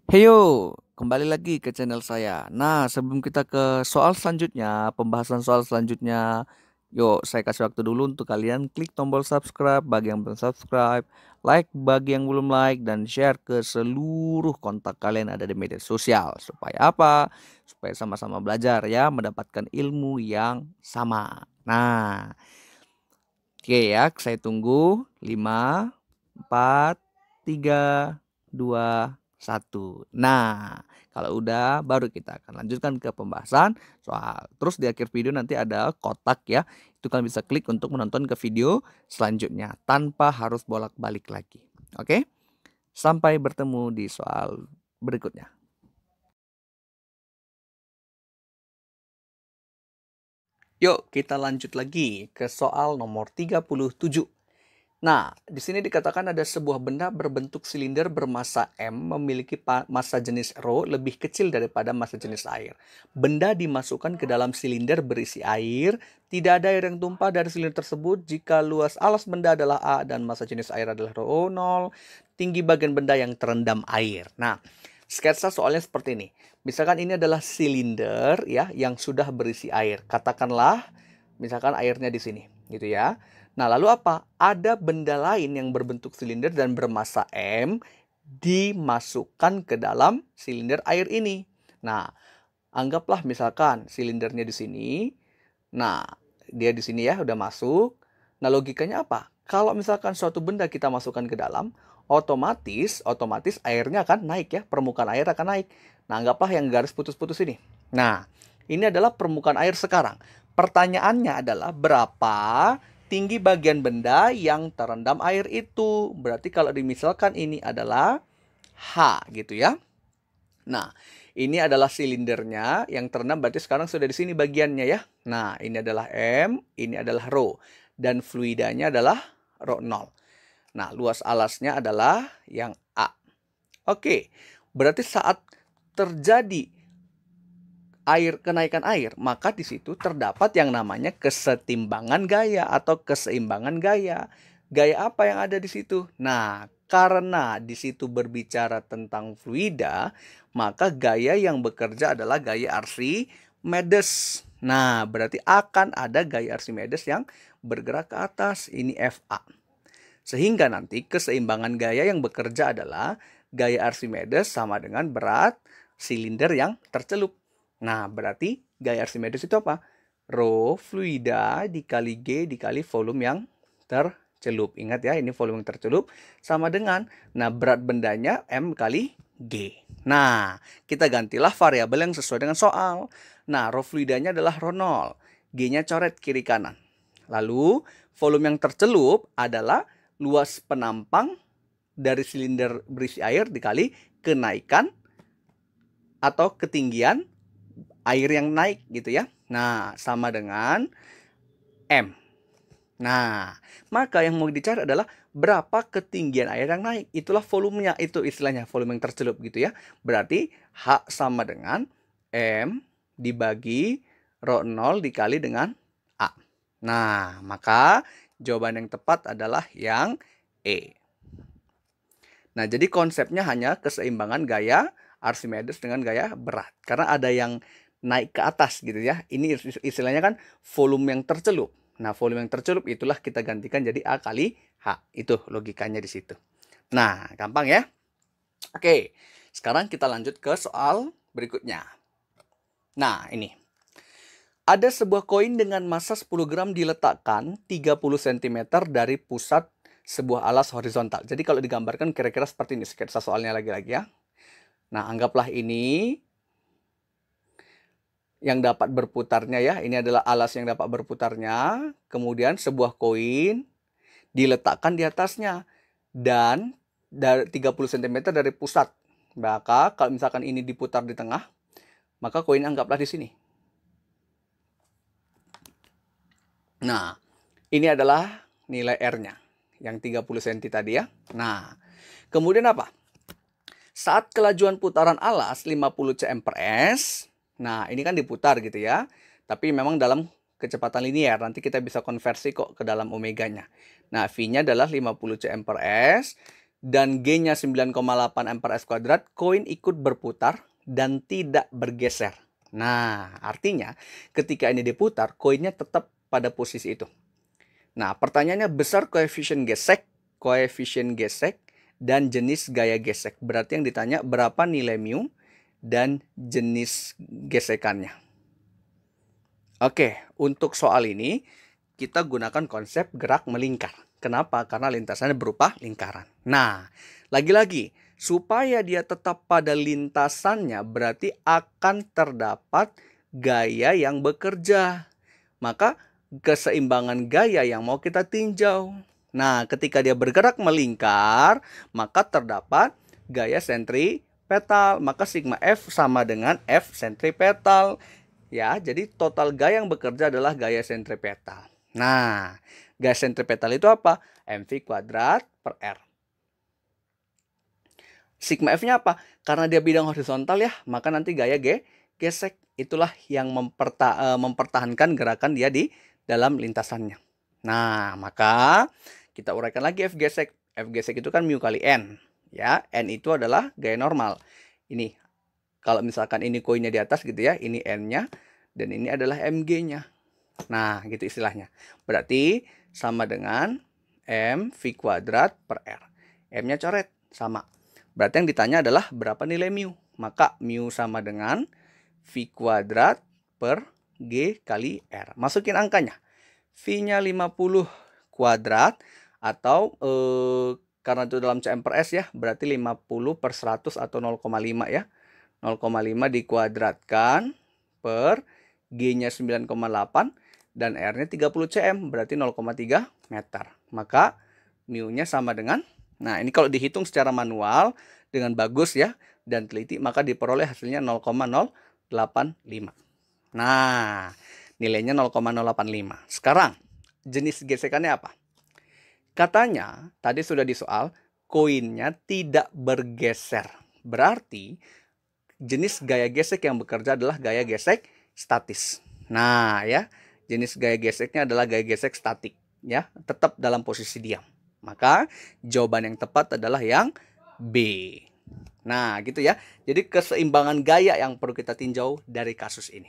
Heyo, kembali lagi ke channel saya. Nah, sebelum kita ke soal selanjutnya, pembahasan soal selanjutnya, yuk saya kasih waktu dulu untuk kalian klik tombol subscribe bagi yang belum subscribe, like bagi yang belum like, dan share ke seluruh kontak kalian ada di media sosial. Supaya apa? Supaya sama-sama belajar ya, mendapatkan ilmu yang sama. Nah, oke ya, saya tunggu. 5, 4, 3, 2, 1. Nah, kalau udah baru kita akan lanjutkan ke pembahasan soal. Terus di akhir video nanti ada kotak ya. Itu kalian bisa klik untuk menonton ke video selanjutnya tanpa harus bolak-balik lagi. Oke? Sampai bertemu di soal berikutnya. Yuk, kita lanjut lagi ke soal nomor 37. Nah, di sini dikatakan ada sebuah benda berbentuk silinder bermassa M memiliki massa jenis ρ lebih kecil daripada massa jenis air. Benda dimasukkan ke dalam silinder berisi air, tidak ada air yang tumpah dari silinder tersebut jika luas alas benda adalah A dan massa jenis air adalah ρ 0, tinggi bagian benda yang terendam air. Nah, sketsa soalnya seperti ini. Misalkan ini adalah silinder ya yang sudah berisi air. Katakanlah misalkan airnya di sini, gitu ya. Nah, lalu apa? Ada benda lain yang berbentuk silinder dan bermassa M dimasukkan ke dalam silinder air ini. Nah, anggaplah misalkan silindernya di sini. Nah, dia di sini ya udah masuk. Nah, logikanya apa? Kalau misalkan suatu benda kita masukkan ke dalam, otomatis airnya akan naik ya, permukaan air akan naik. Nah, anggaplah yang garis putus-putus ini. Nah, ini adalah permukaan air sekarang. Pertanyaannya adalah berapa tinggi bagian benda yang terendam air itu. Berarti kalau dimisalkan ini adalah H gitu ya. Nah, ini adalah silindernya yang terendam berarti sekarang sudah di sini bagiannya ya. Nah, ini adalah M, ini adalah ρ. Dan fluidanya adalah ρ 0. Nah, luas alasnya adalah yang A. Oke, berarti saat terjadi kenaikan air, maka di situ terdapat yang namanya kesetimbangan gaya atau keseimbangan gaya. Gaya apa yang ada di situ? Nah, karena di situ berbicara tentang fluida, maka gaya yang bekerja adalah gaya Archimedes. Nah, berarti akan ada gaya Archimedes yang bergerak ke atas. Ini FA. Sehingga nanti keseimbangan gaya yang bekerja adalah gaya Archimedes sama dengan berat silinder yang tercelup. Nah, berarti gaya Archimedes itu apa? Rho fluida dikali G dikali volume yang tercelup. Ingat ya, ini volume yang tercelup sama dengan, nah berat bendanya M kali G. Nah, kita gantilah variabel yang sesuai dengan soal. Nah, rho fluidanya adalah rho 0. G-nya coret kiri kanan. Lalu, volume yang tercelup adalah luas penampang dari silinder berisi air dikali kenaikan atau ketinggian air yang naik gitu ya. Nah, sama dengan M. Nah, maka yang mau dicari adalah berapa ketinggian air yang naik. Itulah volumenya, itu istilahnya volume yang tercelup gitu ya. Berarti H sama dengan M dibagi ρ 0 dikali dengan A. Nah, maka jawaban yang tepat adalah yang E. Nah, jadi konsepnya hanya keseimbangan gaya Archimedes dengan gaya berat. Karena ada yang naik ke atas gitu ya. Ini istilahnya kan volume yang tercelup. Nah, volume yang tercelup itulah kita gantikan jadi A kali H. Itu logikanya di situ. Nah, gampang ya. Oke, sekarang kita lanjut ke soal berikutnya. Nah, ini. Ada sebuah koin dengan massa 10 gram diletakkan 30 cm dari pusat sebuah alas horizontal. Jadi kalau digambarkan kira-kira seperti ini sketsa soalnya lagi-lagi ya. Nah, anggaplah ini yang dapat berputarnya ya. Ini adalah alas yang dapat berputarnya. Kemudian sebuah koin diletakkan di atasnya. Dan dari 30 cm dari pusat. Maka kalau misalkan ini diputar di tengah, maka koin anggaplah di sini. Nah, ini adalah nilai R-nya. Yang 30 cm tadi ya. Nah, kemudian apa? Saat kelajuan putaran alas 50 cm per S, nah ini kan diputar gitu ya. Tapi memang dalam kecepatan linear. Nanti kita bisa konversi kok ke dalam omeganya. Nah, V-nya adalah 50 cm per S. dan G-nya 9,8 ampere S kuadrat, koin ikut berputar dan tidak bergeser. Nah, artinya ketika ini diputar, koinnya tetap pada posisi itu. Nah, pertanyaannya besar koefisien gesek, dan jenis gaya gesek. Berarti yang ditanya berapa nilai mu dan jenis gesekannya. Oke, untuk soal ini kita gunakan konsep gerak melingkar. Kenapa? Karena lintasannya berupa lingkaran. Nah, lagi-lagi, supaya dia tetap pada lintasannya berarti akan terdapat gaya yang bekerja. Maka keseimbangan gaya yang mau kita tinjau. Nah, ketika dia bergerak melingkar, maka terdapat gaya sentripetal. Maka sigma F sama dengan F sentripetal. Ya, jadi total gaya yang bekerja adalah gaya sentripetal. Nah, gaya sentripetal itu apa? mv kuadrat per R. Sigma F-nya apa? Karena dia bidang horizontal ya, maka nanti gaya gesek. Itulah yang mempertahankan gerakan dia di dalam lintasannya. Nah, maka kita uraikan lagi F gesek. F gesek itu kan mu kali N. Ya, N itu adalah gaya normal. Ini, kalau misalkan ini koinnya di atas gitu ya, ini N-nya. Dan ini adalah mg-nya. Nah, gitu istilahnya. Berarti sama dengan mv kuadrat per R. M-nya coret, sama. Berarti yang ditanya adalah berapa nilai mu. Maka mu sama dengan V kuadrat per G kali R. Masukin angkanya. V-nya 50 kuadrat atau karena itu dalam cm per S ya, berarti 50 per 100 atau 0,5 ya. 0,5 dikuadratkan per G-nya 9,8 dan R-nya 30 cm, berarti 0,3 meter. Maka mu-nya sama dengan, nah ini kalau dihitung secara manual dengan bagus ya dan teliti, maka diperoleh hasilnya 0,085. Nah, nilainya 0,085. Sekarang, jenis gesekannya apa? Katanya, tadi sudah di soal, koinnya tidak bergeser. Berarti, jenis gaya gesek yang bekerja adalah gaya gesek statis. Nah, ya, jenis gaya geseknya adalah gaya gesek statik, ya, tetap dalam posisi diam. Maka jawaban yang tepat adalah yang B. Nah, gitu ya. Jadi keseimbangan gaya yang perlu kita tinjau dari kasus ini.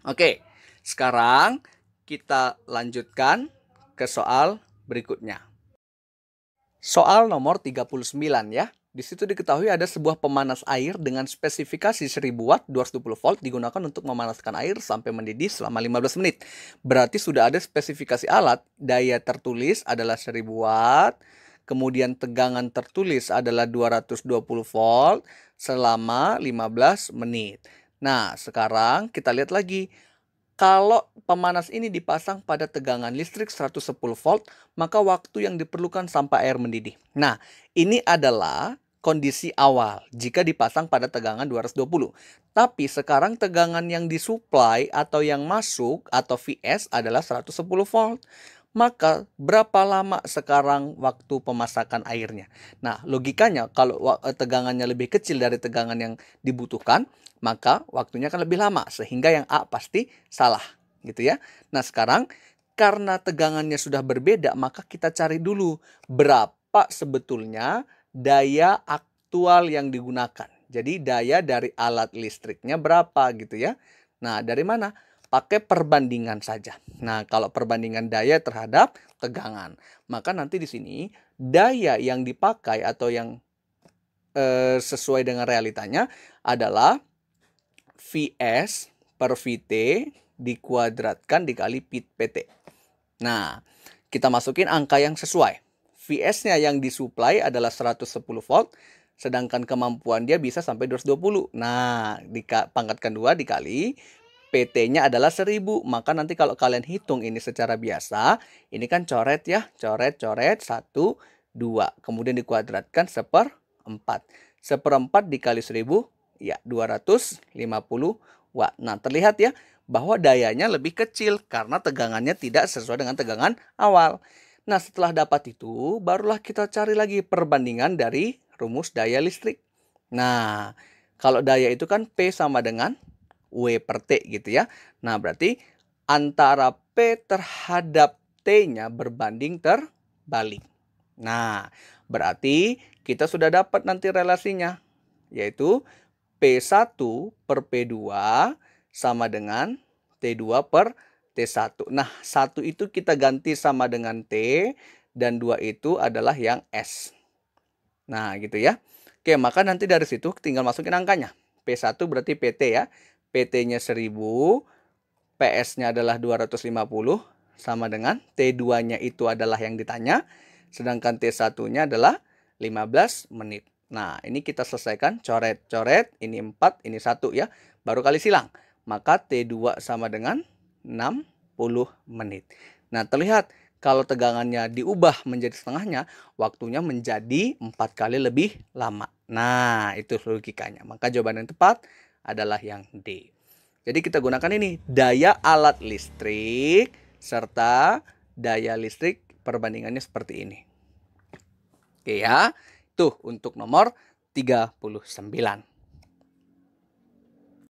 Oke, sekarang kita lanjutkan ke soal berikutnya. Soal nomor 39 ya. Di situ diketahui ada sebuah pemanas air dengan spesifikasi 1000 watt 220 volt digunakan untuk memanaskan air sampai mendidih selama 15 menit. Berarti sudah ada spesifikasi alat, daya tertulis adalah 1000 watt, kemudian tegangan tertulis adalah 220 volt selama 15 menit. Nah, sekarang kita lihat lagi. Kalau pemanas ini dipasang pada tegangan listrik 110 volt, maka waktu yang diperlukan sampai air mendidih. Nah, ini adalah kondisi awal jika dipasang pada tegangan 220. Tapi sekarang tegangan yang disuplai atau yang masuk atau Vs adalah 110 volt. Maka berapa lama sekarang waktu pemasakan airnya? Nah, logikanya kalau tegangannya lebih kecil dari tegangan yang dibutuhkan, maka waktunya akan lebih lama. Sehingga yang A pasti salah. Gitu ya. Nah, sekarang karena tegangannya sudah berbeda, maka kita cari dulu berapa sebetulnya daya aktual yang digunakan. Jadi daya dari alat listriknya berapa gitu ya. Nah, dari mana? Pakai perbandingan saja. Nah, kalau perbandingan daya terhadap tegangan, maka nanti di sini daya yang dipakai atau yang sesuai dengan realitanya adalah Vs per Vt dikuadratkan dikali Pt. Nah, kita masukin angka yang sesuai. Vs-nya yang disuplai adalah 110 volt, sedangkan kemampuan dia bisa sampai 220. Nah, pangkatkan 2 dikali PT-nya adalah 1000. Maka nanti kalau kalian hitung ini secara biasa, ini kan coret ya. Coret, 1, 2. Kemudian dikuadratkan 1/4. 1/4 dikali 1000, ya 250 watt. Nah, terlihat ya bahwa dayanya lebih kecil karena tegangannya tidak sesuai dengan tegangan awal. Nah, setelah dapat itu, barulah kita cari lagi perbandingan dari rumus daya listrik. Nah, kalau daya itu kan P sama dengan W per T gitu ya. Nah, berarti antara P terhadap T-nya berbanding terbalik. Nah, berarti kita sudah dapat nanti relasinya, yaitu P1 per P2 sama dengan T2 per T1. Nah, 1 itu kita ganti sama dengan T, dan 2 itu adalah yang S. Nah, gitu ya. Oke, maka nanti dari situ tinggal masukin angkanya. P1 berarti PT ya. PT-nya 1000, PS-nya adalah 250, sama dengan T2-nya itu adalah yang ditanya, sedangkan T1-nya adalah 15 menit. Nah, ini kita selesaikan, coret-coret, ini 4, ini 1 ya. Baru kali silang. Maka T2 sama dengan 60 menit. Nah, terlihat kalau tegangannya diubah menjadi setengahnya, waktunya menjadi 4 kali lebih lama. Nah, itu logikanya. Maka jawaban yang tepat adalah yang D. Jadi kita gunakan ini, daya alat listrik serta daya listrik perbandingannya seperti ini. Oke ya, tuh untuk nomor 39.